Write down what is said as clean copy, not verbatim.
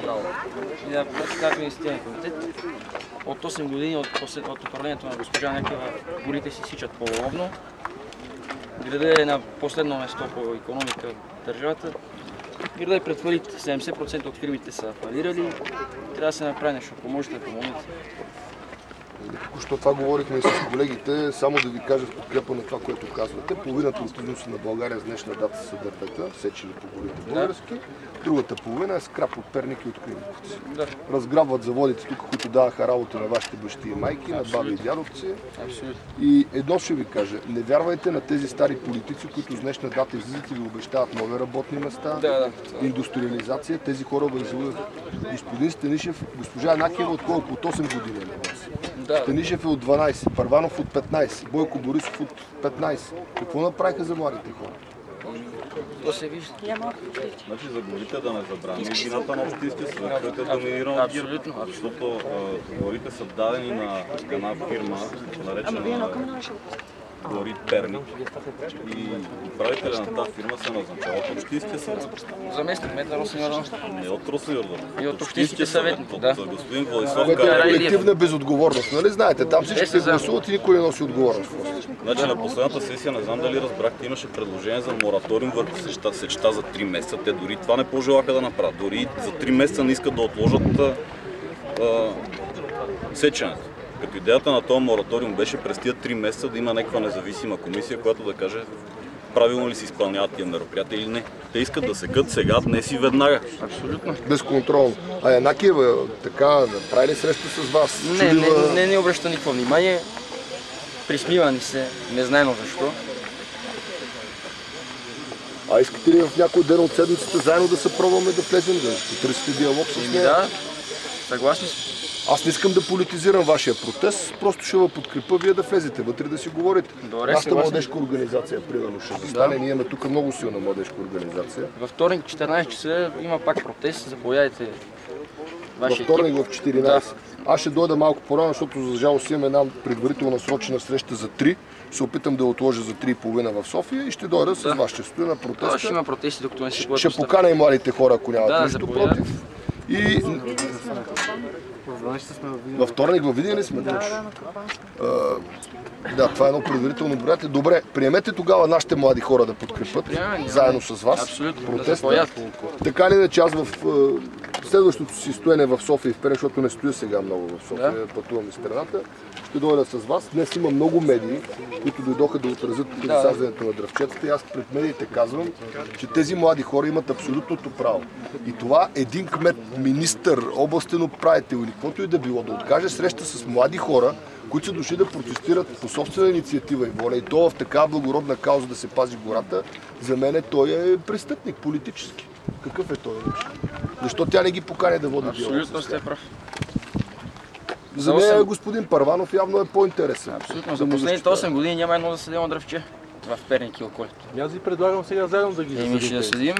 право. И да как инвестиционен комитет. От 8 години от управлението на госпожа Некева горите си сичат по-ловно. Града е на последно место по икономика в държавата. Града е пред фалит. 70% от фирмите са фалирали. Трябва да се направи нещо. Ако можете да помогнете. Току-що това говорихме и с колегите, само да ви кажа в подкрепа на това, което казвате. Половината от износа на България с днешна дата са дървета, сечени по горите български. Другата половина е скрап от Перник и от Кривниковци. Да. Разграбват заводите тук, които даваха работа на вашите бащи и майки, на баби и дядовци. Абсолютно. И едно ще ви кажа, не вярвайте на тези стари политици, които с днешна дата излизат и ви обещават нови работни места, индустриализация. Тези хора възлъгат. Господин Станишев, госпожа Накева от колко? От 8 години е на вас. Станишев е от 12, Първанов от 15, Бойко Борисов от 15. Какво направиха за младите хора? То се вижда. Значи за горите да не забравим вината на Общинския съвет, който е доминиран от ГЕРБ, защото горите са дадени на една фирма, наречена Гори Перник, и управителя на тази фирма се назначава от Общинския съвет. Заместник метър Росен Йорданов. Не от Росен Йорданов. И от Общинските съветници, да. От господин Владислав Което е Караилиев. колективна безотговорност, нали знаете? Там всички се гласуват и никой не носи отговорност. Значи на последната сесия, не знам дали разбрахте, имаше предложение за мораториум върху сечта за 3 месеца. Те дори това не пожелаха да направят. Дори за 3 месеца не искат да отложат сеченето. Като идеята на този мораториум беше през тия 3 месеца да има някаква независима комисия, която да каже правилно ли се изпълняват тия мероприятия или не. Те искат да секат сега, днес и веднага. Абсолютно. Безконтролно. А Янакиева така прави ли среща с вас? Не обръща никакво внимание. Присмива ни се, незнайно защо. А искате ли в някой ден от седмицата заедно да се пробваме да влезем, да потърсите диалог с нея? Да, съгласни сме. Аз не искам да политизирам вашия протест, просто ще ви подкрепя вие да влезете вътре да си говорите. Нашата младежка организация, примерно, ще застане. Ние имаме тук много силна младежка организация. Във вторник 14 часа има пак протест, заповядайте вашия екип. Във вторник в 14. Да. Аз ще дойда малко по-рано, защото за жалост имам една предварително насрочена среща за 3. Се опитам да отложа за 3:30 в София и ще дойда с вас. Ще стоя на протеста. Ще има протести, докато не си ще поканя и младите хора, ако нямат нищо против. И във вторник във Видин ли сме? Да, това е едно предварително мероприятие. Добре, приемете тогава нашите млади хора да подкрепят заедно с вас протеста. Така ли иначе аз в следващото си стоене в София и вперед, защото не стоя сега много в София, пътувам из страната, ще дойда с вас. Днес има много медии, които дойдоха да отразят засаждането на дръвчетата и аз пред медиите казвам, че тези млади хора имат абсолютното право. И това един кмет, министър, областен управител или каквото и да било, да откаже среща с млади хора, които са дошли да протестират по собствена инициатива и воля, и то в такава благородна кауза да се пази гората, за мен той е престъпник политически. Какъв е той? Защо тя не ги покани да води диалог? Абсолютно сте прав. За мен господин Първанов явно е по-интересен. Абсолютно. За последните 8 години няма едно засадено дръвче в Перник и околито. Аз ви предлагам сега заедно да ги засадим. Ще да седим.